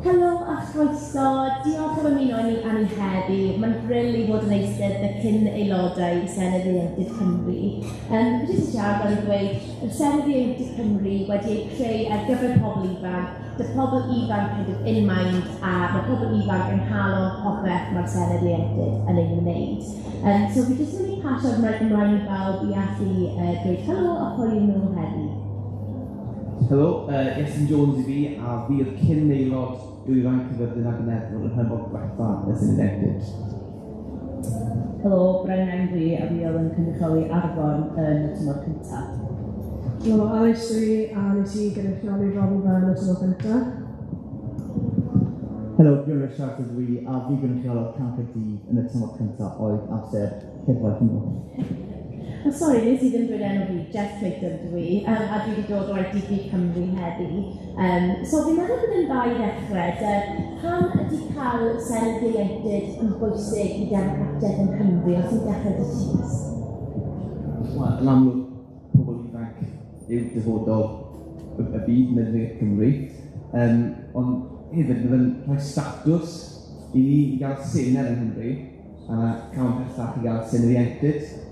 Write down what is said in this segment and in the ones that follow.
Helo a chroeso, diolch am ymuno ni am ei heddi. Mae'n bril i fod yn eistedd y cyn aelodau Senedd Ieuenctid Cymru. Fi jyst yn siarad fel i dweud, y Senedd Ieuenctid Cymru wedi ei creu ar gyfer pobl ifanc, dy pobl ifanc kind in mind, a mae pobl ifanc yn halon popeth mae'r Senedd Ieuenctid yn ei wneud. So fi jyst yn mynd i pasio'r ymlaen i bawb i allu dweud helo a pwy nhw heddi. Helo, Iestyn Jones i fi, a fi yw'r cyn aelod Ieuenctid Cyfyrddin ag Eneddol yn hynod gwella y Senedd Ieuenctid. Helo, Brennan fi, a fi oedd yn cynrychioli Arfon yn y tymor cyntaf. Helo, Alice fi, a nes i gynrychioli Ronfa yn y tymor cyntaf. Helo, fi'n Richard ydw i, a fi gynrychiolio'r Caerdydd yn y tymor cyntaf oedd amser cyrfaeth nhw. Sori, nes i ddim dweud enw fi, Jeff Twitter ydw i, a dwi wedi dod o'r DP Cymru heddi. So fi'n meddwl bod yn dda i ddechrau, pam ydy cael Senedd Ieuenctid yn bwysig i democratiaeth yn Cymru, os yw'n dechrau dy tîs? Wel, yn amlwg, pobl ifanc yw dyfodol y byd yn y Cymru. Ond hefyd, bydd yn rhoi statws i ni i gael Senedd yn Cymru, a cael pellach i gael Senedd Ieuenctid.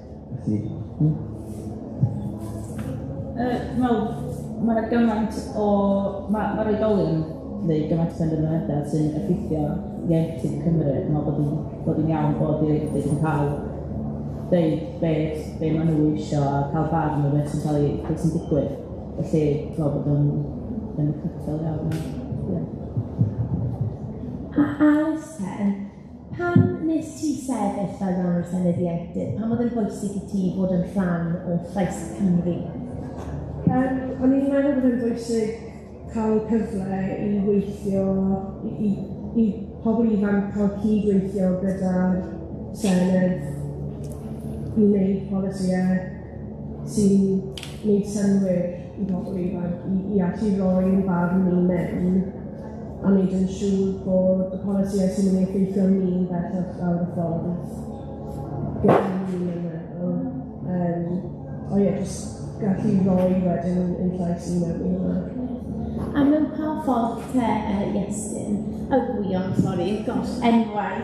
Mae'r gymaint o... Mae'r oedolion neu gymaint o benderfynedau sy'n effeithio Ieuenctid Cymru. Mae'n bod yn iawn bod Ieuenctid yn cael dweud be maen nhw eisiau a cael barn o beth sy'n digwydd. Felly, dwi'n bod yn cyffel iawn. A Alice Pen, pam nes ti sefyll fel rhan o'r Senedd Ieuenctid? Pam oedd yn bwysig i ti fod yn rhan o Llais Cymru? O'n i'n meddwl bod yn bwysig cael cyfle i weithio, i pobl ifanc cael cydweithio gyda'r Senedd i wneud polisïau sy'n gwneud synwyr i pobl ifanc, i allu roi'n barn ni mewn a wneud yn siŵr bod y polisïau sy'n mynd i effeithio ni'n bellach lawr y ffordd gyda ni'n meddwl. Jyst gallu roi wedyn yn llais i mewn i hwnna. A mewn pa ffordd te, Iestyn, gosh, enwau.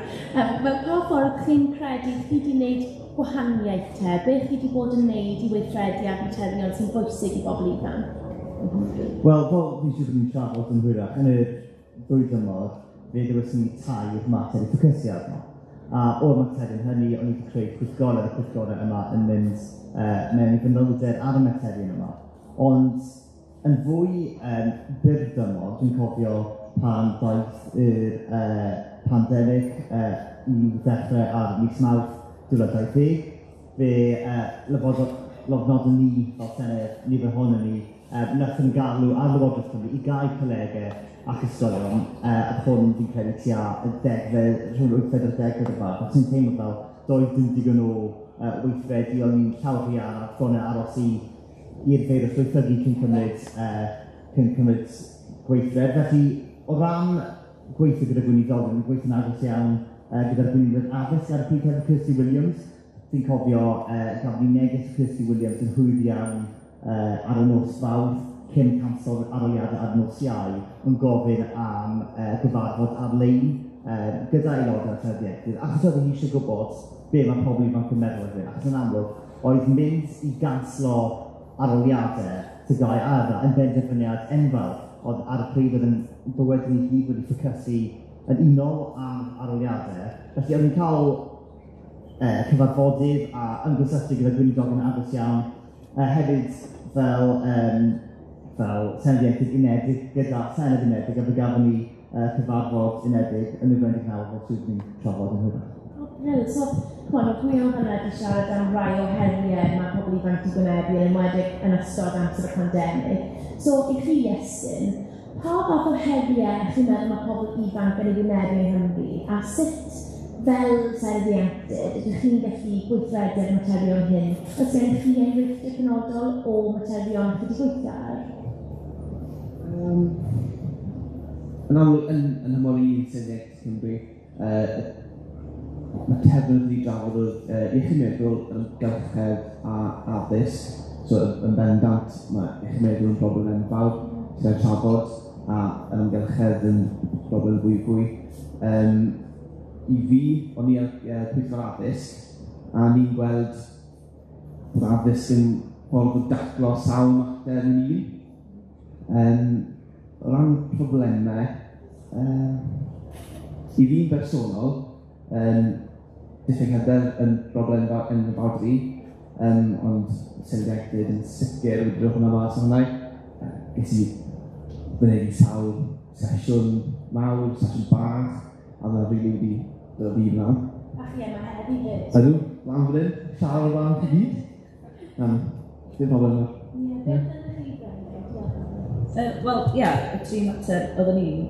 Mewn pa ffordd chi'n credu chi wedi gwneud gwahaniaeth te? Be chi wedi bod yn gwneud i weithredu ar materion sy'n bwysig i bobl ifanc? Wel, fel fi eisiau bod yn trafod yn hwyrach, yn y ddwy dymor, fe ddewysyn ni tair mater i ffocysu arno. A o'r materion hynny, o'n i wedi creu pwyllgorau yma yn mynd mewn i fynylder ar y materion yma. Ond yn fwy byr dymor, dwi'n cofio pan daeth yr pandemig i ddechrau ar mis Mawrth 2020. Fe lofnodon ni fel Senedd, nifer ohonon ni, wnaethon galw ar Lywodraeth Cymru i gau colegau ac ysgolion, a hwn fi'n credu tua rhwng 8 a 10 o'r fath. Ac sy'n teimlo fel doedd dim digon o weithredu, o'n i'n llawer ar a ffona aros i'r feirws weithredu cyn cymryd gweithred. Felly, o ran gweithio gyda gweinidog, yn gweithio'n agos iawn gyda'r gweinidog addysg ar y pryd hefyd Kirsty Williams. Fi'n cofio gafon ni neges Kirsty Williams yn hwyr iawn ar y nos Fawrth, cyn cansel aroliadau ar nos Iau, yn gofyn am gyfarfod ar-lein gyda aelodau'r Senedd Ieuenctid. Achos oedd hi eisiau gwybod be mae pobl ifanc yn meddwl hefyd. Achos yn amlwg, oedd mynd i ganslo aroliadau Tygau Ara yn benderfyniad enfawr. Oedd ar y pryd oedd yn bywyd ni gyd wedi ffocysu yn unol am aroliadau. Felly oedd ni'n cael cyfarfodydd a ymgysylltu gyda gweinidog yn agos iawn. Hefyd fel Senedd Ieuenctid Unedig gyda Senedd Unedig, a fe gafon ni cyfarfod unedig yn y 29 fel sydd ni'n trafod yn hwyrach. So, pwy o'n hynny wedi siarad am rai o heriau mae pobl ifanc i gwynebu yn enwedig yn ystod amser y pandemig. So, i chi Iestyn, pa fath o heriau chi'n meddwl mae pobl ifanc yn ei gwynebu yn Nghymru, a sut fel Senedd Ieuenctid ydych chi'n gallu gweithredu'r materion hyn? Oes gen chi enghreifftiau penodol o materion chi wedi gweithio ar? Yn amlwg, yn ymwyl i Senedd Ieuenctid Cymru, mae terfyn wedi drafod oedd iechyd meddwl yn ymgylchedd a addysg. So, yn bendant, mae iechyd meddwl yn broblem enfawr sydd trafod, a yn ymgylchedd yn broblem bobl fwy. I fi, o'n i ar pwyllgor addysg, a ni'n gweld bod addysg yn ffordd o daclo sawl mater yn un. O ran problemau, i fi'n bersonol, diffyg hyder yn broblem yn y fawr fi, ond Senedd Ieuenctid yn sicr wedi rhywbeth yna mas o'n hwnna. Ges i fyneud sawl sesiwn mawr, sesiwn bach, a yna rili wedi dod o fi yna. A chi yma heddi hyd? Ydw, lan fan hyn, siarad o fan chi gyd. Dim problem yna. Ie, beth ydych chi gwneud? Wel, ia, y tri mater oedden ni'n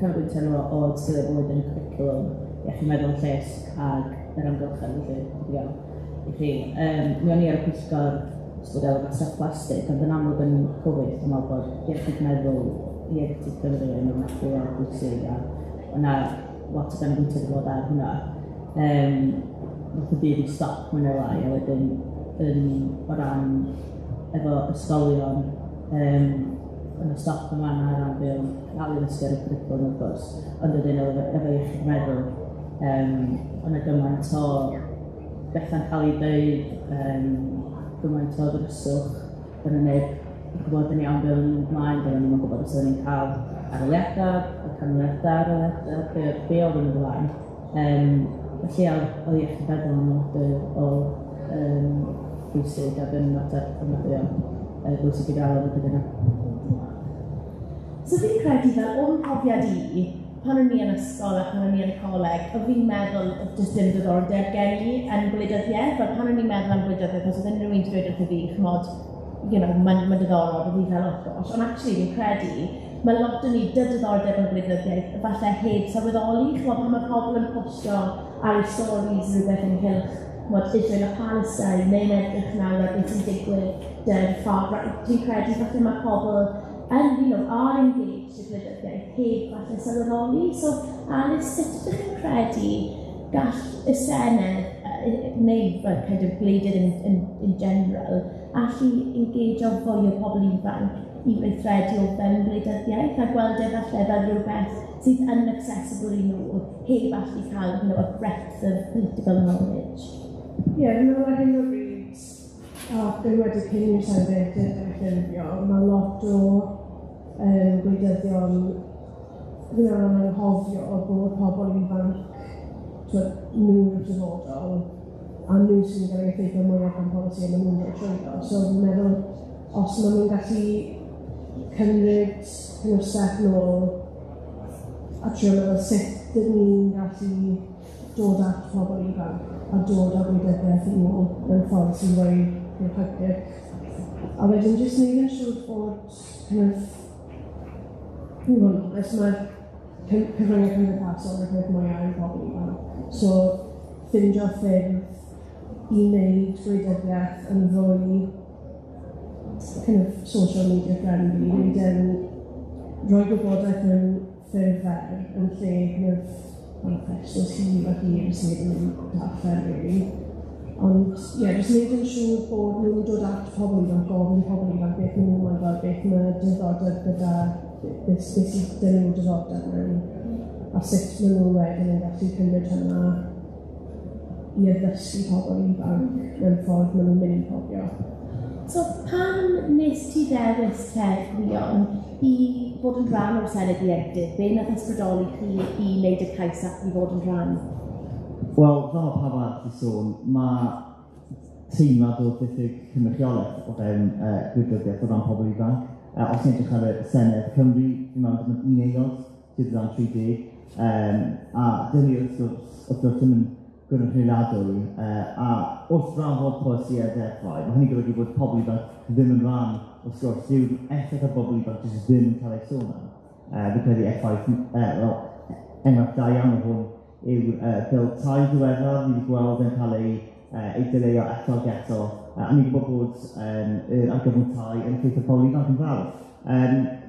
canolbwyntio arno o ystyried bywyd yn y cwricwlwm iechyd meddwl lles ag yr amgylchedd, felly, dwi'n iawn i chi. Mi o'n i ar y pwyllgor ystod a straff plastig, ond yn amlwg yn Covid, dwi'n meddwl bod iechyd meddwl Ieuenctid Cymru yn ymwneud â'r bwysig, a yna lot o ganolbwyntio wedi bod ar hwnna. Nath y byd i stop mwyn o lai, a wedyn o ran efo ysgolion, yn y stop yma na ran be o'n cael ei ddysgu ar y cwricwlwm wrth gwrs, ond ydyn efo iechyd meddwl, o'na gymaint o bethau'n cael ei dweud, gymaint o ddryswch yn y neb yn gwybod yn iawn be o'n ymlaen, be o'n i'n gwybod os o'n i'n cael aroliadau, canlyniadau aroliadau, be oedd yn ymlaen. Felly oedd iechyd meddwl yn ymwneud o bwysig ac yn mater bwysig i gael yn y byd yna. So fi'n credu fel o'n profiad i, pan o'n i yn ysgol a pan o'n i yn coleg, o fi'n meddwl jyst dim diddordeb gen i yn gwleidyddiaeth, fel pan o'n i'n meddwl am gwleidyddiaeth, os oedd unrhyw un dweud wrth i fi, chmod, mae'n diddorol, o fi fel, oh gosh, ond actually fi'n credu, mae lot o ni diddordeb yn gwleidyddiaeth, falle heb sylweddoli, chmod, pan mae pobl yn postio ar eu stories rhywbeth ynghylch, chmod, Israel a Palestine, neu'n edrych nawr ar beth sy'n digwydd dy'r ffordd, dwi'n credu falle mae pobl are engaged y gwleidyddiaeth heb falle sylweddoli. So, Alice, sut ydych chi'n credu gall y Senedd, neu kind of gwleidydd in general, allu engage o fwy o pobl ifanc i weithredu o fewn gwleidyddiaeth a gweld e falle fel rhywbeth sydd inaccessible i nhw heb allu cael a breadth of political knowledge. Ie, dwi'n meddwl hyn o bryd, a dwi wedi cyn i'r Senedd ffurfio, mae lot o gwleidyddion dwi'n meddwl yn anghofio bod pobl ifanc nhw yw'r dyfodol a nhw sy'n cael ei effeithio mwyaf am polisi yn y mwyn o'r trwyddo. So dwi'n meddwl, os maen nhw'n gallu cymryd step nôl a trio meddwl sut dyn ni'n gallu dod at pobl ifanc a dod â gwleidyddiaeth i nhw mewn ffordd sy'n fwy hyfryd. A wedyn jyst neud yn siŵr bod os mae cyfryngau cymdeithasol yn peth mwyaf i bobl ifanc. So, ffindio ffyrdd i wneud gwleidyddiaeth yn fwy social media friendly, nid yn rhoi gwybodaeth yn ffurfer yn lle manifestos hir a hir sydd yn darllen rili. Ond jyst neud yn siŵr bod nhw'n dod at pobl ifanc, gofyn pobl ifanc beth maen nhw'n meddwl, beth mae diddordeb gyda beth sydd dyn nhw'n diddordeb mewn, a sut maen nhw wedyn yn gallu cymryd hynna i addysgu pobl ifanc mewn ffordd maen nhw'n mynd i cofio. So, pan nes ti ddewis Ieuan i fod yn rhan o'r Senedd Ieuenctid, be nath ysbrydoli chi i wneud y cais ac i fod yn rhan? Wel, fel o pawb arall i sôn, mae teimlad o diffyg cynrychiolaeth o fewn gwleidyddiaeth o ran pobl ifanc. Os ni'n edrych ar y Senedd Cymru, dwi'n meddwl bod yn un aelod sydd yn 30, a dyn ni wrth gwrs ddim yn gynrychioladwy, a wrth drafod polisïau ddechrau, mae hynny'n golygu bod pobl ifanc ddim yn rhan o sgwrs yw'r effaith o bobl ifanc jyst ddim yn cael ei sôn am. Fi'n credu effaith, enghraifft da iawn o hwn yw'r bil tai diweddar, ni wedi gweld yn cael ei dileu eto ag eto, a ni'n gwybod bod yr argyfwng yn ffeithio pobl ifanc yn fawr.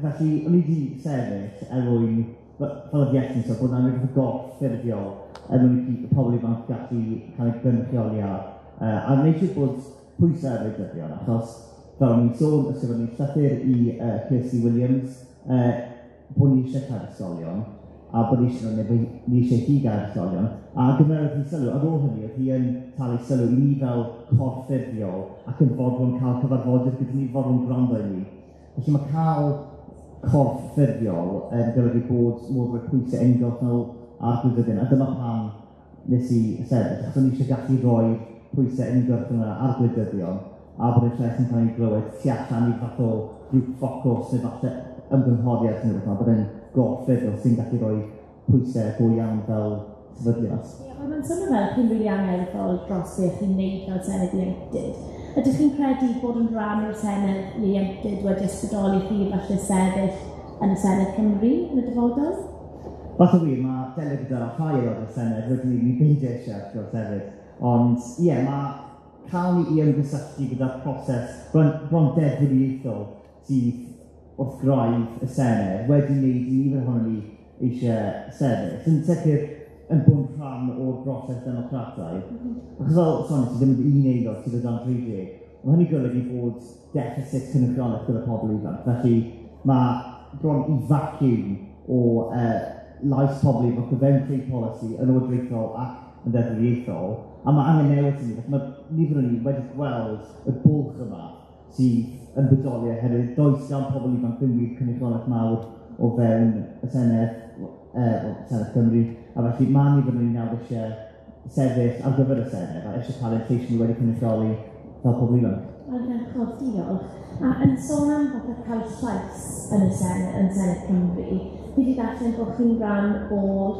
Felly, o'n i wedi sefyll fel y fiechyn, so bod yna'n rhywbeth goll ffurfiol mwyn i pobl ifanc gallu cael ei gynrychioli ar. A wneud siŵr bod pwysau ar ei dyddion, achos fel o'n i'n sôn, ysgrifennu llythyr i Kirsty Williams, bod ni eisiau cael ysgolion, a bod eisiau nhw, ni eisiau hi gael ysgolion. A gymerodd hi sylw, ar ôl hynny, oedd hi yn talu sylw i ni fel corff ffurfiol ac yn fodlon cael cyfarfodydd gyda ni fodlon gwrando i ni. Felly mae cael corff ffurfiol yn golygu bod modd rhoi pwysau engulfnol ar gwleidyddion, a dyma pam nes i sefyll, achos o'n i eisiau gallu rhoi pwysau engulfnol ar gwleidyddion, a bod y lles yn cael ei glywed tu allan i fath o grŵp ffocws neu falle ymgynghoriad neu beth, bod e'n gorff ffurfiol sy'n gallu rhoi pwysau go iawn fel sefydliad. Mae'n swnio fel chi'n rili angerddol dros beth chi'n neud fel Senedd Ieuenctid. Ydych chi'n credu bod yn rhan o'r Senedd Ieuenctid wedi ysbrydoli chi falle sefyll yn y Senedd Cymru yn y dyfodol? Fath o wir, mae delio gyda rhai o'r Senedd wedi ni beidio eisiau gwrs hefyd. Ond ie, mae cael ni i ymgysylltu gyda'r proses bron deddfwriaethol sydd wrth graidd y Senedd wedi wneud i nifer ohono ni eisiau sefyll. Yn sicr yn bod rhan o'r broses democrataidd. Achos fel sôn, sydd ddim yn un eiddo sydd o dan 30. Mae hynny golygu bod deficit cynrychiolaeth gyda pobl ifanc. Felly mae bron i vacuum o lais pobl ifanc o fewn creu polisi yn oedreithol ac yn deddfwriaethol. A mae angen newid i ni. Mae nifer o ni wedi gweld y bwlch yma sydd yn bodoli oherwydd does gan pobl ifanc ddim wir cynrychiolaeth mawr o fewn y Senedd Cymru. A felly mae nifer o ni nawr eisiau sefyll ar gyfer y Senedd a eisiau cael ein lleis ni wedi cynrychioli fel pobl ifanc. Mae'n bechod, diolch. A yn sôn am fath o cael llais yn Senedd Cymru, fi wedi darllen bod chi'n rhan o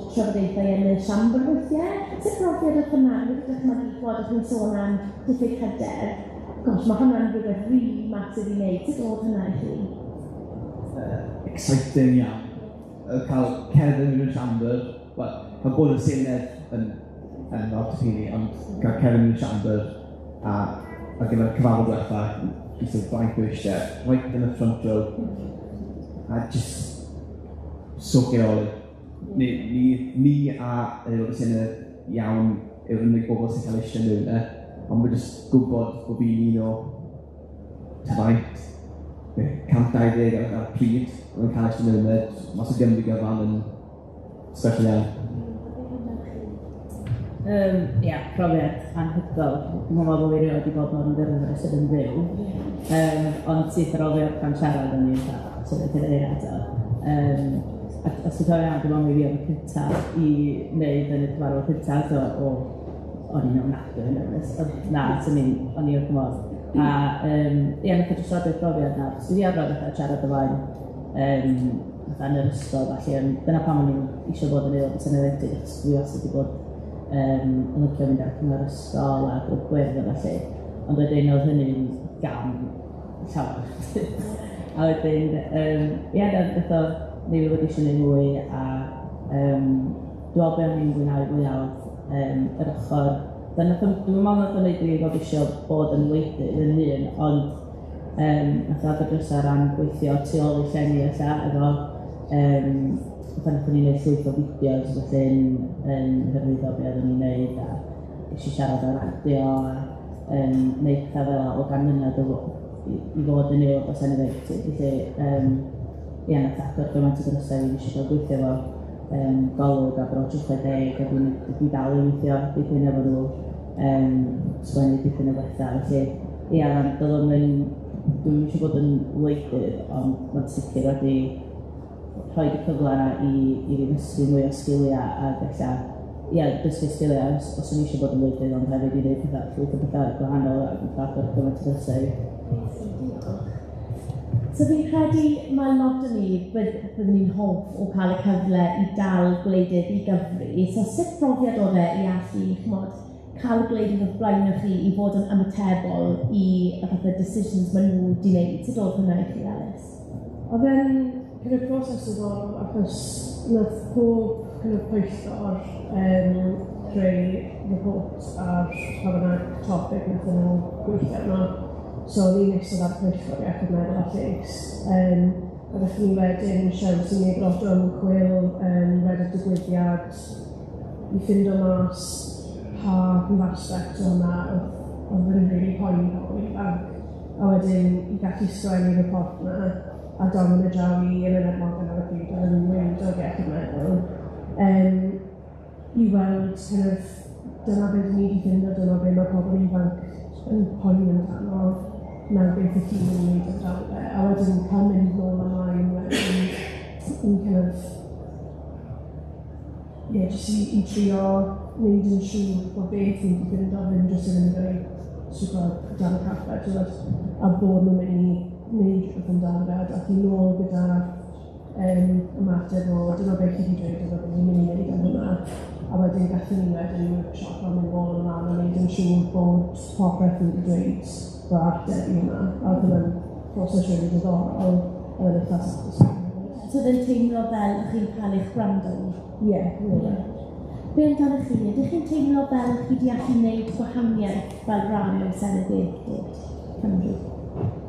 trafodaethau yn y siambr weithiau. Sut profiad o'ch hynna? Fi wedi dychmygu bod chi'n sôn am diffyg hyder. Gosh, mae hwnna'n rhywbeth really massive i wneud. Sut oedd hynna i chi? Exciting iawn. Cael cerdded yn y siambr, cael bod yn Senedd yn Artipini, ond cael cerdded yn y siambr a gyda'r cyfarfod diwetha, eisiau faint o eisiau, right yn y front row, a just socio ni a aelod y Senedd iawn yw'r unig bobl sy'n cael eisiau nhw yna, ond mae'n just gwybod bod fi'n un o tafaint, 120 ar pryd, yn cael eisiau nhw yna, mas o Gymru gyfan yn special iawn. Ia, profiad anhygoel. Dwi'n meddwl bod fi rioed i bod mewn ddefnyddio sydd yn fyw. Ond sydd ar ôl fi o'r siarad yn ei sydd yn cyfeiriad o. Os ti'n cofio iawn, dwi'n meddwl fi oedd y cyntaf i wneud yn y cyfarfod cyntaf o'n i'n ofnadwy yn ymwys. Na, o'n i wrth modd. A ia, nath o jyst roed y profiad na. Dwi wedi arfer fatha siarad o flaen yn yr ysgol, felly dyna pam o'n i'n eisiau bod yn aelod y Senedd Ieuenctid, achos dwi wastad wedi bod yn licio mynd ar cyngor ysgol a grŵp gwyrdd a felly. Ond wedyn oedd hynny'n gam llawer. A wedyn, ia, beth o ni wedi eisiau gwneud mwy a dwi'n meddwl bod ni'n gwneud fwyaf yr ochr. Dwi'n meddwl nad o'n neud i fod eisiau bod yn wleidydd yn un, ond nath o adegrysa ran gweithio tu ôl i llenni efo pan nath ni'n gwneud llwyth o fideos yn hyrwyddo be oeddwn ni'n gwneud a eisiau siarad o'r radio a gwneud pethau fel o ganlyniad i fod yn aelod o Senedd Ieuenctid. Felly, ia, nath agor gymaint o drysau fi eisiau cael gweithio efo golwg a bro 30 a dwi dal i weithio dipyn efo nhw, sgwennu dipyn o bethau. Felly, ia, dwi'n eisiau bod yn wleidydd, ond mae'n sicr wedi rhoi y cyfle yna i fi ddysgu mwy o sgiliau a galla, ia, dysgu sgiliau os o'n eisiau bod yn wleidydd, ond hefyd i wneud llwyth o bethau gwahanol a agor gymaint o drysau. So fi'n credu mae lot o ni byddwn ni'n hoff o cael y cyfle i dal gwleidydd i gyfri. So sut profiad oedd e i allu, cael gwleidydd o'ch blaen o chi i fod yn ymatebol i y decisions maen nhw wedi gwneud? Sut oedd hynna i chi, Alice? Oedd e'n gyda'r proses o ddol, achos nath pob pwyllgor creu report ar pa bynnag topic nath nhw gweithio arno. So ni'n eistedd ar pwyllgor iechyd meddwl a lles. A ddech ni wedyn siarad sy'n ei brodo ymchwil, redeg digwyddiad, i ffindo mas pa aspect o hwnna oedd yn rili poeni pobl ifanc. A wedyn i gallu sgwennu'r report yna a domyn y draw i yn yr edmog yn ar y pryd yn wynd o iechyd meddwl. I weld kind of dyna beth ni wedi ffindo, dyna beth mae pobl ifanc yn poeni amdano, mewn beth y hun yn wneud amdano fe, a wedyn cael mynd nôl ymlaen wedyn i kind of, jyst i trio wneud yn siŵr bod beth ni wedi ffindo ddim jyst yn mynd i super dan y caffe, a bod nhw'n mynd i wneud rhywbeth amdano fe, ac i nôl gyda ymateb o dyna beth chi wedi dweud, dyna beth ni'n mynd i wneud am hwnna. A wedyn gathon ni wedyn workshop am yn ôl ymlaen a wneud yn siŵr bod popeth wedi dweud bod ateb i hwnna. A oedd hwnna'n proses rili diddorol a oedd yn eitha satisfying. So oedd yn teimlo fel ych chi'n cael eich gwrando i? Ie. Be amdano chi? Ydych chi'n teimlo fel chi wedi allu gwneud gwahaniaeth fel rhan o Senedd Cymru?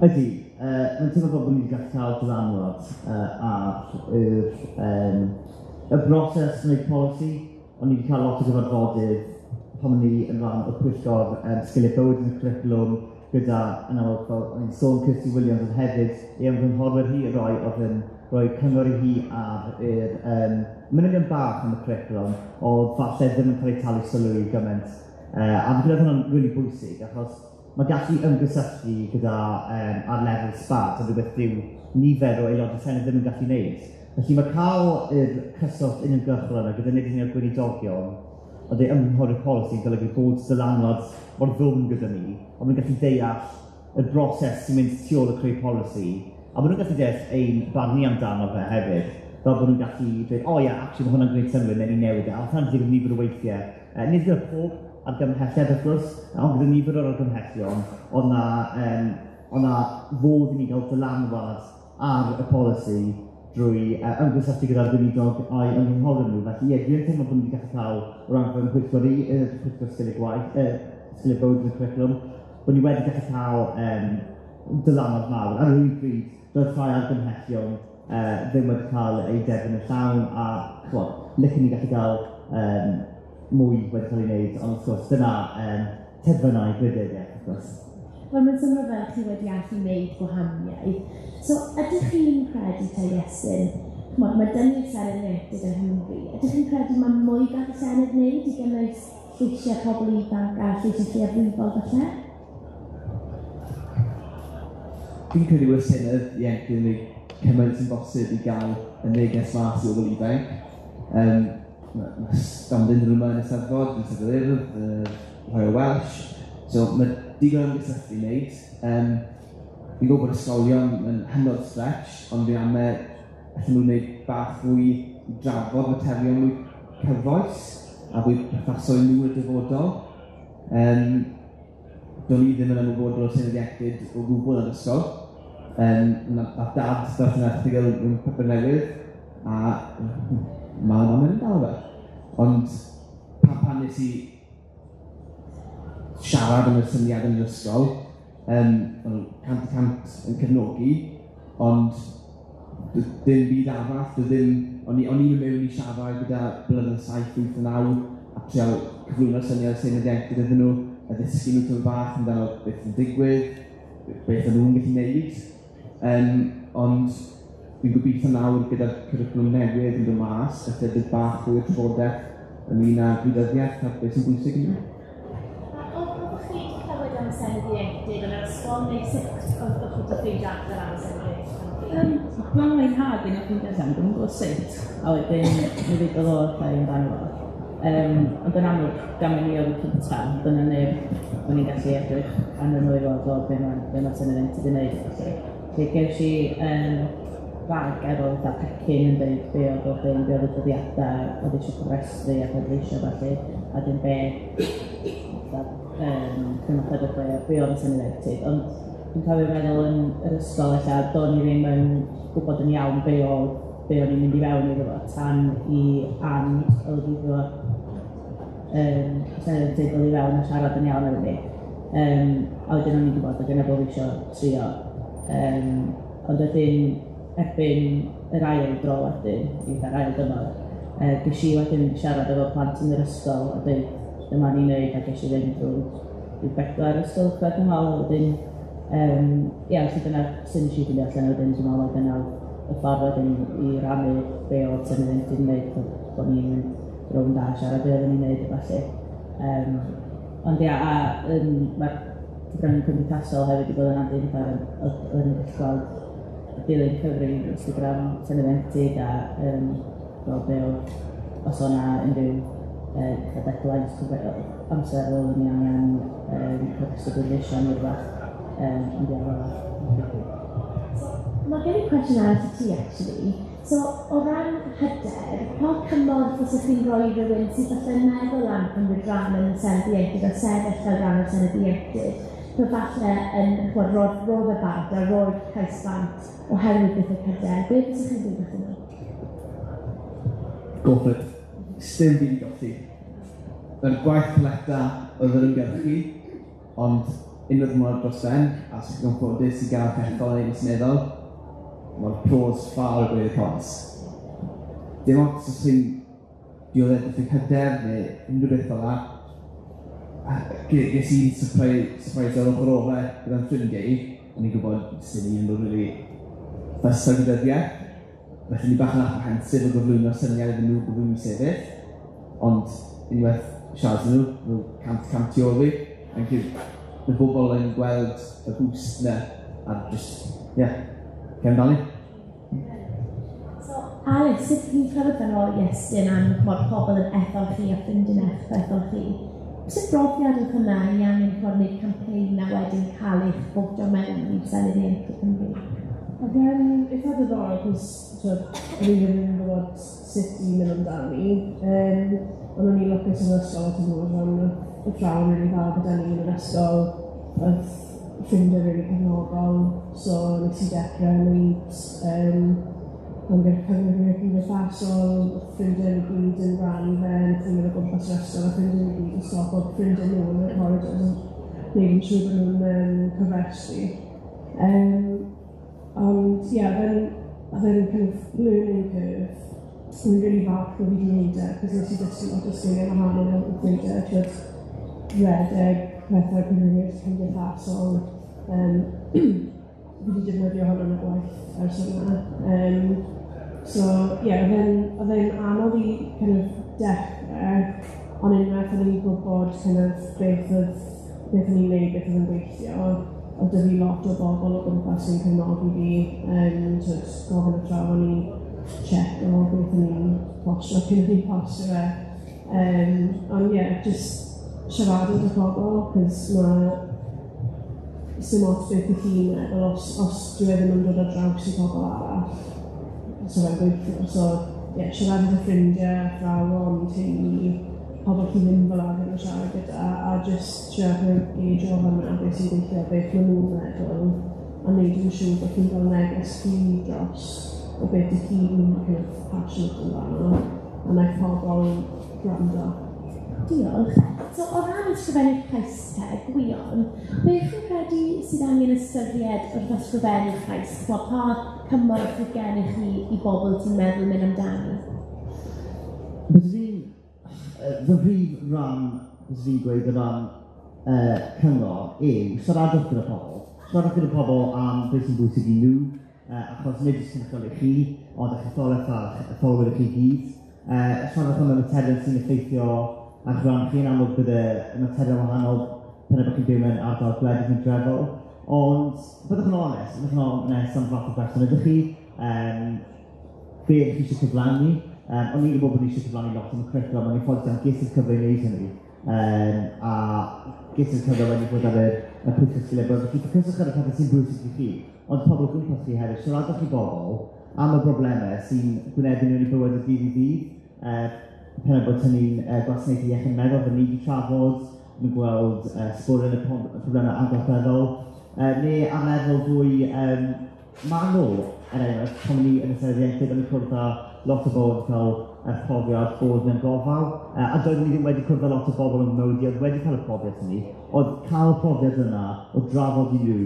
Ydy. Mae'n teimlo bod ni wedi gallu cael dylanwad ar y broses wneud polisi. O'n i wedi cael lot o gyfarfodydd pan ni yn rhan o pwyllgor sgiliau bywyd yn y cwricwlwm gyda, yn aml, fel o'n i'n sôn Kirsty Williams yn hefyd, ei ymgynghorwyr hi oedd yn rhoi cyngor i hi ar yr manylion bach yn y cwricwlwm oedd falle ddim yn cael ei talu sylw i gymaint. A fi'n credu hwnna'n really bwysig, achos mae gallu ymgysylltu gyda ar lefel sbad yn rhywbeth dyw nifer o aelodau Senedd ddim yn gallu gwneud. Felly mae cael yr cyswllt uniongyrchol yna gyda nid yn unig gweinidogion, ond ei ymgynghori'r polisi yn golygu bod dylanwad mor ddwm gyda ni, ond mae'n gallu deall y broses sy'n mynd tu ôl y creu polisi, a maen nhw'n gallu deall ein barnu amdano fe hefyd, fel bod nhw'n gallu dweud, actually mae hwnna'n gwneud synnwyr, neu ni newid e, a hwnna'n digwydd nifer o weithiau. Nid gyda pob argymhelliad wrth gwrs, ond gyda nifer o'r argymhellion, ond na fodd i ni gael dylanwad ar y polisi drwy ymgysylltu gyda'r gweinidog a'i ymgynghori'r nhw. Felly dwi'n teimlo bod ni wedi gallu cael o ran fy ymchwilgor i, pwyllgor sgiliau bywyd yn y cwricwlwm, bod ni wedi gallu cael dylanwad mawr. Ar yr un pryd, doedd rhai argymhellion ddim wedi cael ei derbyn y llawn, a licen ni gallu cael mwy wedi cael ei wneud, ond wrth gwrs, dyna terfynau gwleidyddiaeth, wrth gwrs. Wel, mae'n symud fel chi wedi allu wneud gwahaniaeth. So, ydych chi'n credu te Iestyn, mae dynnu'r Senedd Ieuenctid yn Nghymru, ydych chi'n credu mae mwy gall y Senedd wneud i gynnwys lleisiau pobl ifanc a lleisiau lleiafrifol falle? Fi'n credu bod y Senedd Ieuenctid yn gwneud cymaint sy'n bosib i gael y neges mas i pobl ifanc. Mae standyn yma yn y Eisteddfod, yn Sesiwn, rhoi o Welsh, so mae digon am gysylltu i wneud. Fi'n gwybod bod ysgolion yn hynod stretch, ond fi'n allan nhw'n gwneud bach fwy i drafod materion mwy cyfoes a fwy perthasol nhw y dyfodol. Do'n i ddim yn ymwybodol o Senedd Ieuenctid o gwbl yn ysgol. A dad darllen erthigol yn Papur Newydd, a mae'n yn dal fe. Ond pan nes i siarad am y syniad yn yr ysgol, cant y cant yn cefnogi, ond ddim byd arall, o'n i'n mewn i siarad gyda blynedd 7, 8, 9, a trial cyflwyno'r syniad Senedd Ieuenctid iddyn nhw, a ddysgu nhw tyfu bach amdano beth yn digwydd, beth yn nhw'n gallu wneud. Ond fi'n gobeithio nawr gyda'r cwricwlwm newydd yn dod mas, ychydig bach fwy o trafodaeth ynglŷn â gwleidyddiaeth a beth sy'n bwysig i ni. Oeddech chi wedi clywed am Senedd Ieuenctid yn yr ysgol neu sut oeddech chi wedi ffeindio allan am Senedd Ieuenctid? Mae'n mwyn had i'n ffeindio allan, dwi'n gwybod sut, a wedyn mi ddigwyddodd o lle amdano fo. Ond yn amlwg, gan ni oedd y cynta, dyna neb o'n i'n gallu edrych yn y nwy fod o be mae Senedd Ieuenctid yn gwneud. Felly gews i fag efo pecyn yn dweud be oedd y dyddiadau, oedd eisiau cyfrestru a bleidleisio felly, a dyn cymathod o be oedd y Senedd Ieuenctid. Ond dwi'n cofio meddwl yn yr ysgol ella, do'n i ddim yn gwybod yn iawn be o'n i'n mynd i fewn iddo fo, tan i olygyddo Senedd Ieuenctid ddod i fewn a siarad yn iawn efo ni. A wedyn o'n i'n gwybod oedd yna bod fi eisiau trio. Ond wedyn, erbyn yr ail dro wedyn, eitha'r ail dymor, ges i wedyn siarad efo plant yn yr ysgol a dweud dyma ni'n neud a ges i fynd drwy 4 ysgol chwed yn ôl wedyn. Felly dyna sy'n eisiau ffeindio allan wedyn, dwi'n meddwl dyna y ffordd wedyn i rannu be oedd Senedd Ieuenctid yn gwneud. bod ni'n rownd da siarad be oedden ni'n neud a falle. Ond ia, mae'r gyfrwng cymdeithasol hefyd i bod yn adeg oedden ni'n gallu gweld dilyn cyfri Instagram Senedd Ieuenctid a gweld be os o'na unrhyw deadlines amser oedden ni angen ystadleisiau neu rhywbeth. Ond ia, Mae gen i cwestiwn arall i ti, actually. So, o ran hyder, pa cymorth os ydych chi'n rhoi rhywun sydd falle'n meddwl am cymryd rhan yn y Senedd Ieuenctid a sefyll fel rhan o'r Senedd Ieuenctid, pe falle yn roedd y bant a roedd cais bant oherwydd beth y hyder, beth ydych chi'n dweud wrth yna? Go for it. Sdim byd i golli. Yr gwaith collecta oedd yr ymgyrchu, ond unwaith mor dros ben, a sy'n gwneud ffodus i gael pethol yn ei meddwl, mae'r pros fawr o gweud y cons. Dim ond os chi'n dioddef beth y hyder neu unrhyw beth fel la. Ges i'n surprise ar ochr ofe gyda'n ffrindiau i, a ni'n gwybod sy'n ni'n rwy'n rili fysau gydyddiaeth. Felly ni bach yn apprehensive o gyflwyno'r syniad iddyn nhw gyflwyno sefyll, ond unwaith siarad nhw, nhw cant i ôl fi, yn y bobl yn gweld y boost yna, a just, cefn dani. So, Alice, sut chi'n clywed fan o Iestyn am mor pobl yn ethol chi a ffrindiau'n ethol chi? Sut brofiad oedd hwnna i angen gwneud campaign a wedyn cael eich bwtio mewn i'r Senedd Ieuenctid Cymru? Ac eitha diddorol, cos rydyn ddim yn gwybod sut i mynd amdani. Ond o'n i lwcus yn yr ysgol at y mwyn rhan y trawn rili dda gyda ni yn yr ysgol. Oedd ffrindiau rili cefnogol, so nes i dechrau wneud amgylch cyngor cymdeithasol, ffrindiau ni gyd yn rhan fe'n ffrindiau o gwmpas yr ysgol, a ffrindiau ni gyd yn stop o ffrindiau nhw yn y corridors yn gwneud yn siŵr bod nhw'n cyfrestru. Ond ie, fe'n kind of learning curve. Dwi'n rili falch o fi wedi wneud e, cos nes i dysgu lot o sgiliau wahanol yn ffrindiau, trwy'r redeg, pethau cymryd cymdeithasol. Fi wedi defnyddio hwn yn y gwaith ers yma. So, ie, oedd e'n anodd i kind of dechrau, ond unwaith o'n i'n gwybod kind of beth o'n i'n neud, beth o'n i'n gweithio. Oedd dy fi lot o bobl o gwmpas sy'n cefnogi fi, gofyn y traw o'n i'n check o beth o'n i'n postio, cyn o'n i'n postio fe. Ond ie, just siarad o'r bobl, cos sy'n lot beth i chi'n meddwl os dwi ddim yn dod ar draws i bobl arall. So fe'n gweithio. So, ie, siarad o'r ffrindiau, athrawon, teulu, pobl chi ddim fel arfer yn siarad gyda, a just siarad o'r gauge o hwnna, beth sy'n gweithio, beth maen nhw'n meddwl, a wneud yn siŵr bod chi'n cael neges chi dros o beth i chi'n passionate amdano, a wnaeth pobl gwrando. Diolch. So, o ran ysgrifennu'r caisteg, gwion, beth chi'n credu sydd angen ystyried wrth ysgrifennu'r cais? Pa cymorth sydd gennych chi i bobl sy'n meddwl mynd amdani? Fy rhif ran, bys fi'n gweud o ran cyngor, yw siaradwch gyda pobl. Siaradwch gyda pobl am beth sy'n bwysig i nhw, achos nid ys cynrychiol i chi, ond eich etholaeth a etholwyr i chi gyd. Siaradwch am y materion sy'n effeithio a'ch rhan chi'n amlwg bydd y materion wahanol pen bod chi'n byw mewn ardal gwledig yn drefol. Ond, byddwch yn onest am fath o berson ydych chi, be ydych chi eisiau cyflawni. O'n i'n gwybod bod ni eisiau cyflawni lot yn y cwricwlwm, ond i'n ffodus am ges i'r cyfle i wneud hynny. A ges i'r cyfle wedi bod ar y pwyth ysgolion, bod chi focyswch ar y pethau sy'n bwysig i chi, ond pobl gwmpas chi hefyd, siaradwch i bobl am y broblemau sy'n gwynebu nhw'n ei bywyd o ddydd i ddydd. Pen bod hynny'n gwasanaethu iechyd meddwl, fy ni wedi trafod, yn gweld sbwr yn y problemau angorfeddol, neu am meddwl fwy manwl, pan ni yn y Senedd Ieuenctid yn y cwrdd â lot o bobl yn cael profiad bod mewn gofal, a doeddwn ni ddim wedi cwrdd â lot o bobl yn mywyd, oedd wedi cael y profiad hynny, oedd cael y profiad yna o drafod i nhw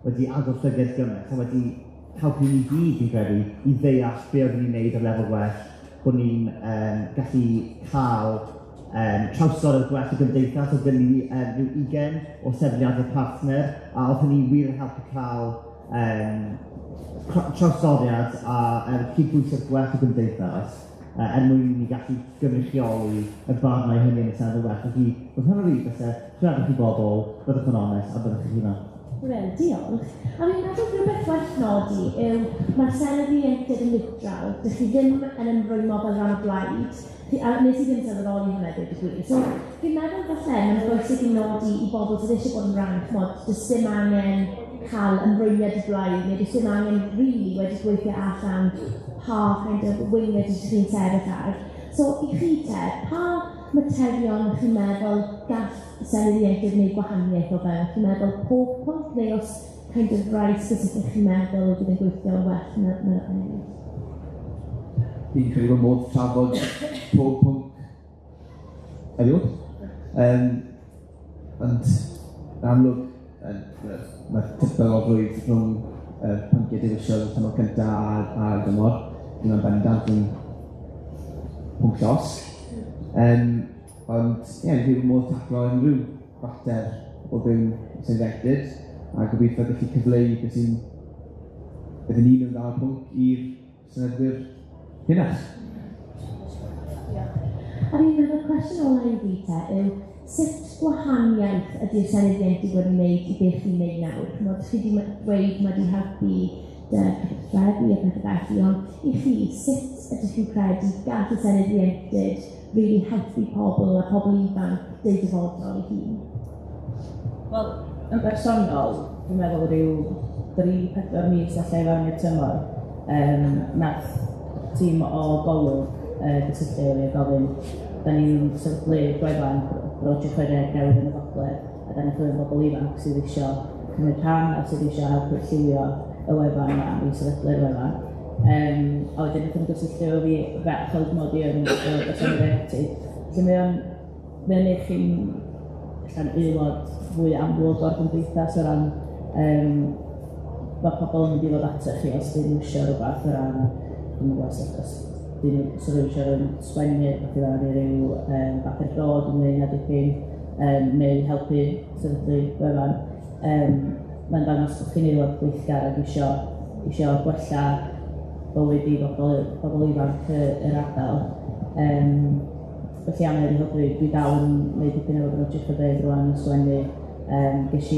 wedi agor llygad gymaint, a wedi helpu ni gyd, fi'n credu, i ddeall be oeddwn ni'n gwneud ar lefel gwell, bod ni'n gallu cael trawsgor y gwell o gymdeithas, oedd gen ni rhyw 20 o sefydliadau partner, a oedd hynny wir yn helpu cael trawsgoriad a cydbwysedd gwell o gymdeithas, mwyn i ni gallu gynrychioli y barnau hynny yn y Senedd well. Felly, wrth hynny fi, fysa siaradwch i bobl, byddwch yn onest, a byddwch chi hynna. Wel, diolch. A fi'n meddwl rhywbeth werth nodi yw mae'r Senedd Ieuenctid yn niwtral. Dych chi ddim yn ymrwymo fel rhan o blaid, a nes i ddim sylweddoli hynny dweud y gwir. So, fi'n meddwl falle mae'n bwysig i nodi i bobl sydd eisiau bod yn rhan, chmod, does dim angen cael ymrwymiad y blaid, neu does dim angen rili wedi gweithio allan pa kind of winged ydych chi'n sefyll ar. So, i chi te, pa materion chi'n meddwl gall Senedd Ieuenctid wneud gwahaniaeth o fewn? Chi'n meddwl pob pwnc neu os kind of rai specific chi'n meddwl bydd yn gweithio well na'r ennill? Fi'n credu bod modd trafod pob pwnc eriod. Ond amlwg, mae tipyn o flwydd rhwng pynciau diwysio y tymor cyntaf a'r dymor. Dwi'n bendant yn pwnc llos. Ond, ie, dwi'n modd taclo unrhyw fater o fewn Senedd Ieuenctid, a gobeithio gallu cyfleu beth sy'n bydd yn un o'n ddal pwnc i'r Senedwyr hynach. A fi'n meddwl cwestiwn ola i fi te yw sut gwahaniaeth ydy'r Senedd Ieuenctid wedi wneud i beth chi'n wneud nawr? Chimod, chi wedi dweud mae wedi helpu dy cyfathrebu a pethau felly, ond i chi, sut ydych chi'n credu gall y Senedd Ieuenctid really helpu pobl a pobl ifanc deudyfodol i hun? Wel, yn bersonol, dwi'n meddwl rhyw 3-4 mis allai fewn i'r tymor, nath tîm o golwg gysylltu o'r gofyn. Da ni'n sefydlu gwefan broject 60 newydd yn y gogledd, a da ni'n clywed bobl ifanc sydd eisiau cymryd rhan a sydd eisiau helpu lliwio y wefan yma i sefydlu'r wefan. A wedyn ydym gysylltu o fi ferch oedd mod i yn y Senedd Ieuenctid. Felly mae'n eich chi'n aelod fwy amlwg o'r gymdeithas o ran mae pobl yn mynd i fod ata chi os dyn nhw eisiau rhywbeth o ran os dyn nhw eisiau rhywun sgwennu ac i ran i ryw bapur dod yn ddyn a dipyn neu helpu sefydlu wefan. Mae'n dangos bod chi'n aelod gweithgar ac eisiau gwella bywyd i bobl ifanc yr ardal. Felly am ei hyfryd, dwi dal yn gwneud dipyn o broject o beth rwan yn sgwennu. Ges i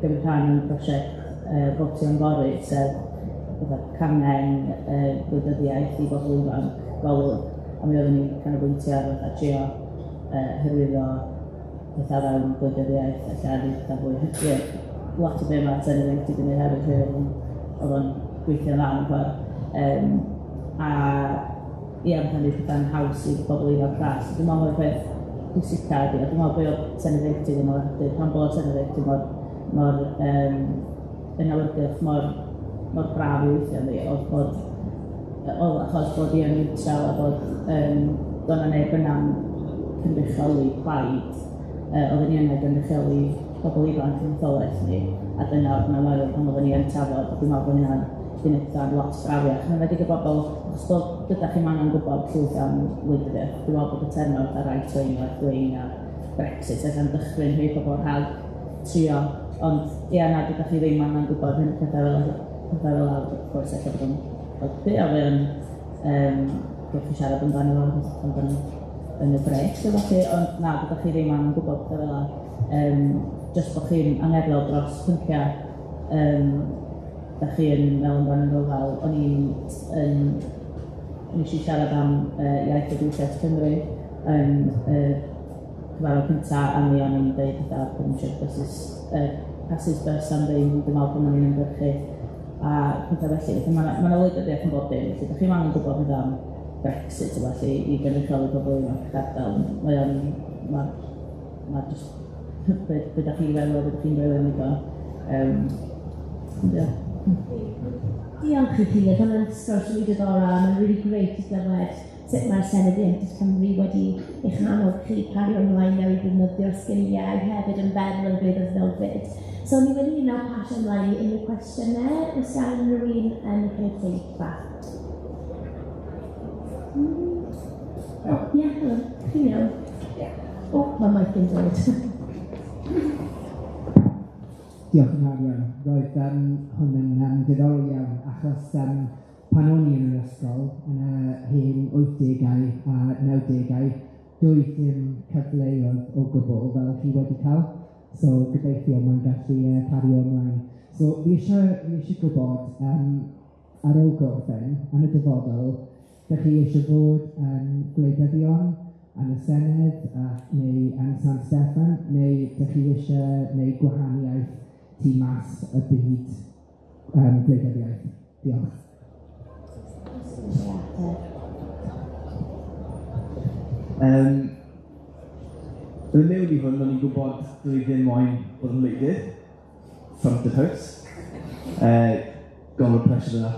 gymryd rhan yn prosiect Fotio'n Fory, sef cangen gwleidyddiaeth i bobl ifanc golwg. A mi oeddwn ni'n canolbwyntio ar trio hyrwyddo pethau fewn gwleidyddiaeth, allan i pethau fwy hyfryd. Lot o beth mae'r Senedd Ieuenctid yn ei hefyd oedd o'n gweithio'n dda yn ffordd. A ie, mae'n rhaid pethau'n haws i bobl ifanc ras. Dwi'n meddwl bod y peth pwysicaf ydy, a dwi'n meddwl bod Senedd Ieuenctid yn olygdu, pan bod Senedd Ieuenctid mor yn awyrgylch, mor braf i weithio ni, achos bod i yn neutral a bod do'n neb yna'n cynrychioli plaid, oedden ni yna cynrychioli pobl ifanc yn etholaeth ni, a dyna pan oedden ni yn trafod, a dwi'n meddwl bod hynna'n gwneud lot brafiach. Mae'n wedi gwybod, os bod ydych chi'n angen gwybod llwyth am wleidyddiaeth, dwi'n meddwl bod y termau a right wing, left wing a Brexit, ac yn dychryn rhywun pobl rhaid trio, ond ie, nad ydych chi ddim angen gwybod hyn pethau fel awr, wrth gwrs, eich bod yn helpu, a fe yn gwrth chi siarad amdano fo yn y brec, ond nad ydych chi ddim angen gwybod pethau fel awr, jyst bod chi'n angerddol dros pynciau da chi yn mewn amdano nhw fel, o'n eisiau siarad am Ieuenctid Cymru yn cyfarfod cyntaf, a mi o'n i'n dweud pethau bod yn siarad passes bus am ddim, dwi'n meddwl bod nhw'n ymgyrchu a pethau felly. Mae'n wleidyddiaeth yn bob dim, felly da chi'n angen gwybod pethau am Brexit felly i gynrychioli pobl ifanc ardal. Mae jyst beth da chi'n feddwl, beth da chi'n feddwl yn ei go. Diolch i chi, oedd hwnna'n sgwrs rili diddorol, mae'n really great i glywed sut mae'r Senedd Ieuenctid Cymru wedi eich annog chi cario ymlaen i ddefnyddio'r sgiliau hefyd yn feddwl yn gwleidyddol fyd. So ni wedi nawr pasio ymlaen i unrhyw cwestiynau, os gan rhywun yn y cynulleidfa. Ie, helo, chi'n iawn? O, mae Mike yn dod. Diolch yn fawr iawn. Roedd hwn yn diddorol iawn, achos pan o'n i yn yr ysgol, yn y hen 80au a 90au, doedd ddim cyfleoedd o gwbl fel chi wedi cael. So, gobeithio mae'n gallu cario ymlaen. So, fi eisiau gwybod, ar ôl gorffen, yn y dyfodol, ydych chi eisiau fod yn gwleidyddion, yn y Senedd, neu yn San Steffan, neu ydych chi eisiau gwneud gwahaniaeth tu mas y byd gwleidyddiaeth? Diolch. Yn mewn i hwn, o'n i'n gwybod dwi ddim moyn bod yn wleidydd, front of house, gormod pressure yna.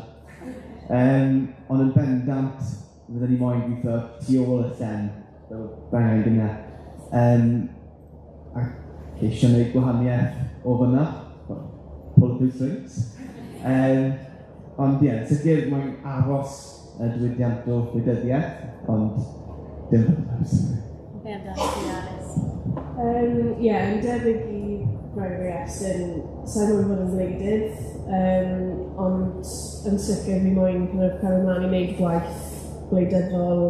Ond yn bendant, fydden ni moyn gweithio tu ôl y llen, fel bangau gyda. Ac eisiau gwneud gwahaniaeth o fyna, pull through strings. Ond ie, sicr mae'n aros y diwydiant o gwleidyddiaeth, ond dim front of house. Be amdano ti, Alice? Ie, yn debyg i Gregory Estyn, sa'n mwyn fod yn wleidydd, ond yn sicr fi moyn cael ymlaen i wneud gwaith gwleidyddol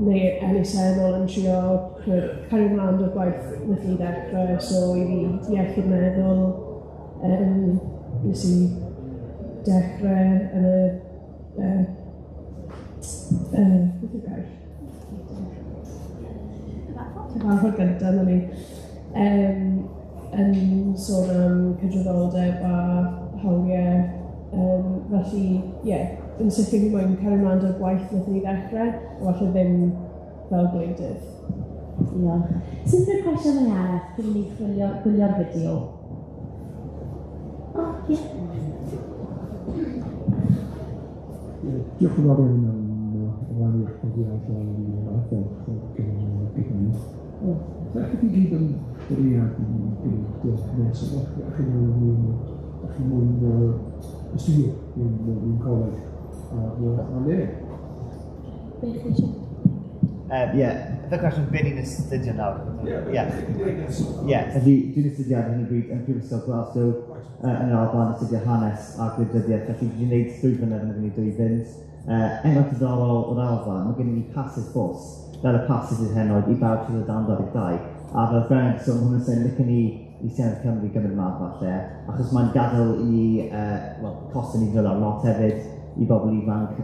neu elusennol yn trio cael ymlaen o'r gwaith wnaeth i ddechrau, so i fi iechyd meddwl nes i dechrau yn y beth yw'r gair? Cyfarfod gyntaf yna ni yn sôn am cydraddoldeb a hawliau. Felly, ie, yn sicr fi moyn cael ymlaen o'r gwaith wnaeth ni ddechrau, a falle ddim fel gwleidydd. Diolch. Sy'n rhywun cwestiwn yn arall cyn ni gwylio'r fideo? O, ie. Diolch yn fawr iawn am rannu'r poddiad ar gyfnod. Ydych chi gyd yn bwriad i diolch nes o chi'n mwyn ystyrio yn coleg a le? Beth eisiau? Ie, y cwestiwn, be ni'n astudio nawr? Ie, felly dwi'n astudio ar hyn o bryd yn Prifysgol Glasgow yn yr Alban astudio hanes a gwleidyddiaeth, felly dwi'n gwneud 3 blynedd yn y 2 fynd. Enghraifft diddorol o'r Alban, mae gen i passes bws, fel y passes i'r henoed i bawb sydd o dan 22. A fel Brennan, so hwnnw sy'n licen i Senedd Cymru gymryd math falle, achos mae'n gadael i, cost yn ei dod ar lot hefyd i bobl ifanc,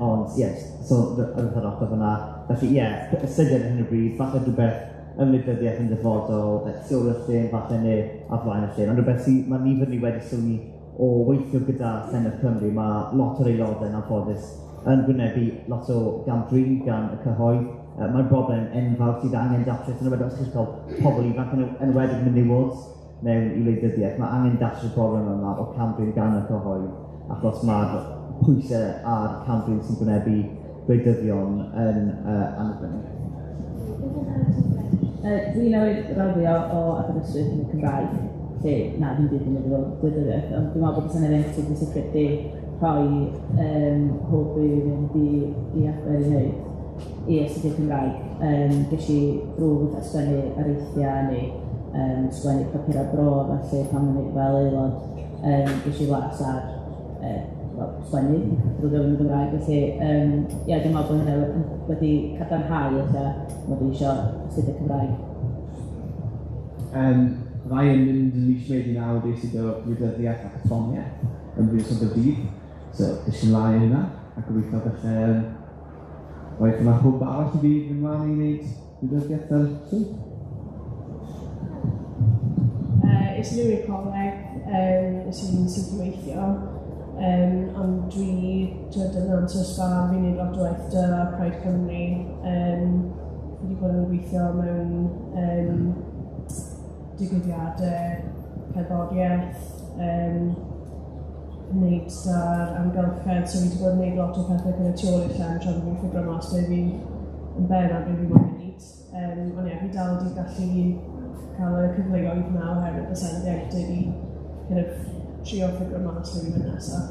ond ie, so yn yr ochr fyna. Felly ie, ystyried hyn o bryd, falle rhywbeth ymwybyddiaeth yn dyfodol, tu ôl y lle, falle neu ar flaen y lle, ond rhywbeth sydd, mae nifer ni wedi sylwi o weithio gyda Senedd Cymru, mae lot o'r aelodau yn anffodus yn gwynebu lot o gamdrin gan y cyhoedd. Mae'r broblem enfawr sydd angen datrys yn ymwneud os chi'n cael pobl ifanc yn wedi mynd i woods mewn i wleidyddiaeth. Mae angen datrys y broblem yma o camdrin gan y cyhoedd, achos mae'r pwysau ar camdrin sy'n gwynebu gwleidyddion yn annibynu. Dwi'n newid raddio o Aberystwyth yn y Cymraeg, lle na, dwi'n byd yn mynd o gwleidyddiaeth, ond dwi'n meddwl bod Senedd Ieuenctid yn sicr di rhoi hwb i fynd i adfer i wneud i astudio Cymraeg. Ges i drwg a sgwennu areithiau neu sgwennu papurau bro, felly pan mynd fel aelod, ges i las ar sgwennu drwy gyfnod Gymraeg, felly dwi'n meddwl bod hynny wedi cadarnhau mod i eisiau astudio Cymraeg. Rai yn mynd yn mis wedi nawr i astudio gwleidyddiaeth ac athroniaeth yn Brifysgol Gaerdydd, so ddysgu'n lai hynna, a gobeithio gallu roedd yma hwb arall i fi yn ymlaen i wneud gwleidyddiaeth fel swydd. Is nhw i'r coleg, sy'n weithio, ond dwi yn Antos Fan, fi'n gwneud lot o waith dy Pride Cymru. Wedi bod yn gweithio mewn digwyddiadau, cerddoriaeth, wneud da'r amgylchedd, so fi wedi bod yn gwneud lot o pethau gyda tu ôl i'r llen tra fi'n ffigro mas be fi'n ben a be fi'n moyn wneud. Ond ie, fi dal wedi gallu cael y cyfleoedd yna oherwydd y Senedd Ieuenctid i trio ffigro mas be fi'n mynd nesaf.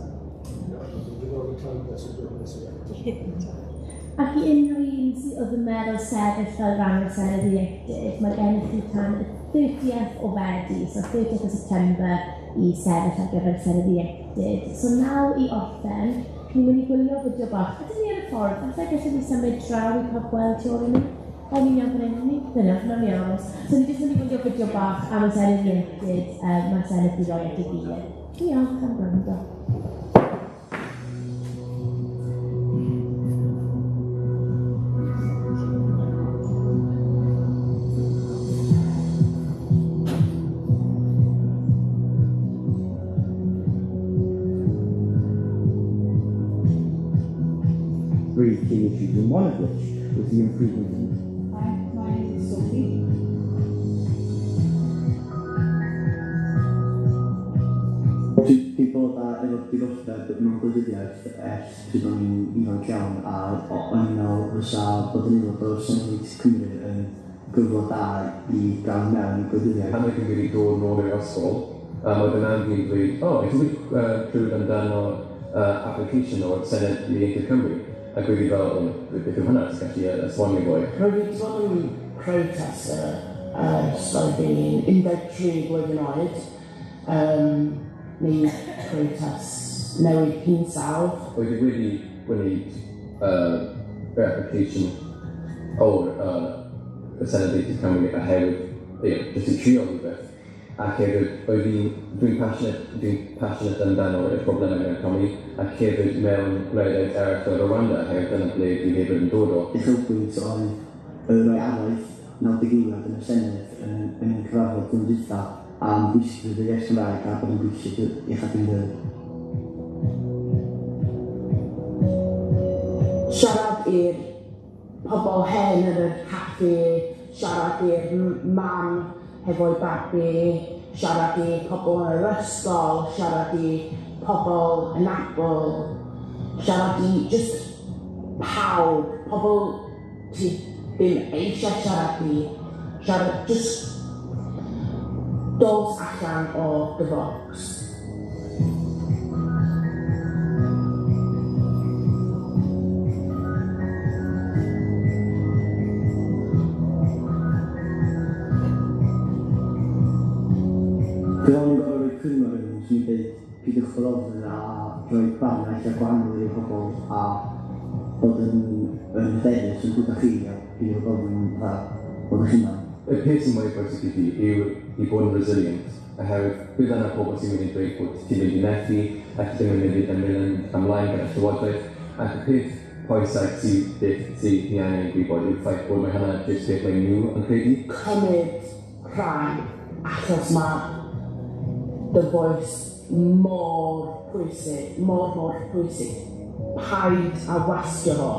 Ac i unrhyw un sydd oedd yn meddwl sefyll fel rhan o Senedd Ieuenctid, mae gennych chi tan y 30th o Fedi, so 30th o September, i sefyll ar gyfer Senedd Ieuenctid. So naw i orffen, ni'n mynd i gwylio fideo bach. Ydyn ni ar y ffordd, falle gallwn ni symud draw i cael gweld tu ôl i ni. Yn union fan hyn, ni? Dyna'n iawn. So ni jyst mynd i gwylio fideo bach am y Senedd Ieuenctid, mae'r Senedd wedi roi at ei gilydd. Diolch am gwrando. Three key issues, and one of which was the improvement. Hi, my name is Sophie. Dwi'n bod efo diddordeb mewn gwleidyddiaeth sydd o'n ifanc iawn, a o'n i'n meddwl fysa bod yn aelod o Senedd Cymru yn gyfle da i gael mewn i gwleidyddiaeth. Pan oedd yn wedi dod nôl i'r ysgol, oedd yn angen dweud, ydych wedi clywed amdano application o'r Senedd Ieuenctid Cymru? Ac wedi fel, beth yw hwnna, sy'n gallu esbonio fwy? Roedd wedi bod yn protester ystod fi'n 13 blwyddyn oed. Neu protest newid hinsawdd. Oedd wedi gwneud application o'r Senedd Ieuenctid Cymru oherwydd jyst i trio rhywbeth. Ac hefyd, dwi'n passionate amdano y problemau yn Cymru, ac hefyd mewn gwledydd eraill o Rwanda, oherwydd dyna ble dwi hefyd yn dod o. Uchelbwynt oedd rhoi araith 90 yn y Senedd yn cyfarfod gymdeitha am bwysig y iaith Gymraeg a bod yn bwysig i chadw'n dweud. Siarad i'r pobl hen yn y caffi, siarad i'r mam hefo'i babi, siarad i pobl yn yr ysgol, siarad i pobl yn abl, siarad i just pawb, pobl ti ddim eisiau siarad i, siarad just dos allan o dy bocs. Dwi'n meddwl bod rhoi cyngor yn hyn, sy'n dweud pidwch fel ofyn a rhoi barnau a gwahanol i'r pobl a bod yn hyderus yn gwybod chi a pidwch fel ofyn a bod eich hunan. Y peth sy'n mwy bwysig i fi yw i bod yn resilient, oherwydd bydd yna pobl sy'n mynd i dweud bod ti'n mynd i methu ac ti'n mynd i mynd ymlaen gyda'r llywodraeth, ac y peth pwysig sydd ni angen gwybod yw'r ffaith bod mae hynna jyst beth mae nhw yn credu. Cymryd rhan achos mae dy boes mor pwysig, mor pwysig. Paid a wasio fo.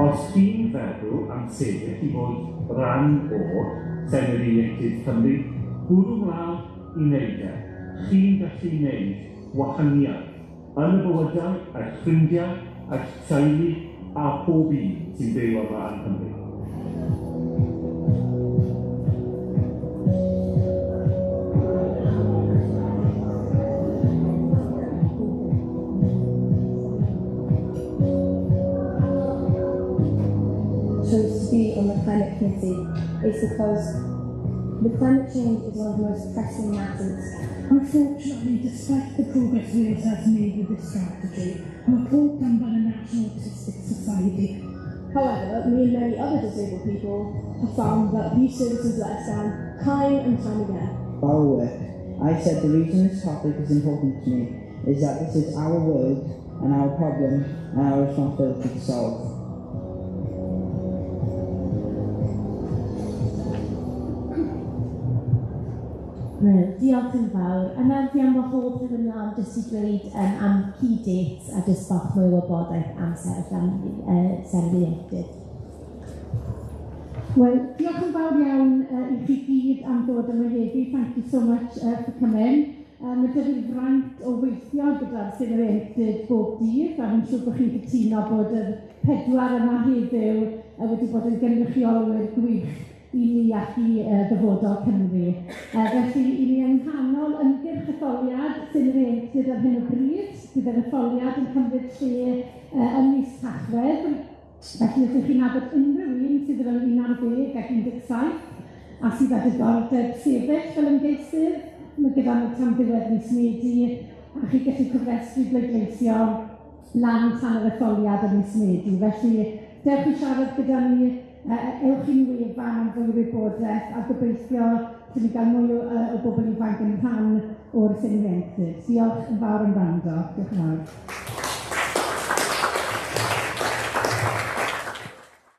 Os chi'n feddwl am sefyll i fod rhan o Senedd Ieuenctid Cymru, bwrw mlaen i wneud e. Chi'n gallu wneud wahaniaeth yn y bywydau, a'ch ffrindiau, a'ch teulu a pob un sy'n byw yma yn Cymru. Chose to be on the climate committee is because the climate change is one of the most pressing matters. Unfortunately, despite the progress Wales has made with this strategy, a report done by the National Autistic Society. However, me and many other disabled people have found that these services let us down time and time again. Our work, I said the reason this topic is important to me is that this is our world and our problem and our responsibility to solve. Diolch yn fawr. A mewn fi am wahodd rhywun ymlaen jyst i dweud am key dates a jyst bach mwy o wybodaeth am Senedd Ieuenctid. Well, diolch yn fawr iawn i chi gyd am ddod yma heddi. Thank you so much for coming. Mae dydi fraint o weithio gyda'r Senedd Ieuenctid bob dydd, a fi'n siŵr bod chi'n cytuno bod y pedwar yma heddiw wedi bod yn gynrychiolwyr gwych i ni ac i ddyfodol Cymru. Felly, i ni yng nghanol ymgyrch etholiad sy'n yr Ieuenctid ar hyn o bryd, bydd yr etholiad yn cymryd lle ym mis Tachwedd. Felly, ydych chi'n nabod unrhyw un sydd yn 11 ac 17 a sydd â diddordeb sefyll fel ymgeisydd, mae gyda nhw tan ddiwedd mis Medi, a chi gallu cyfrestru bleidleisio lan tan yr etholiad yn mis Medi. Felly, dewch i siarad gyda ni, ewch i'n wefan am fwy o wybodaeth, a gobeithio sy'n ni gael mwy o bobl ifanc yn rhan o'r Senedd Ieuenctid. Diolch yn fawr yn rando. Diolch yn fawr.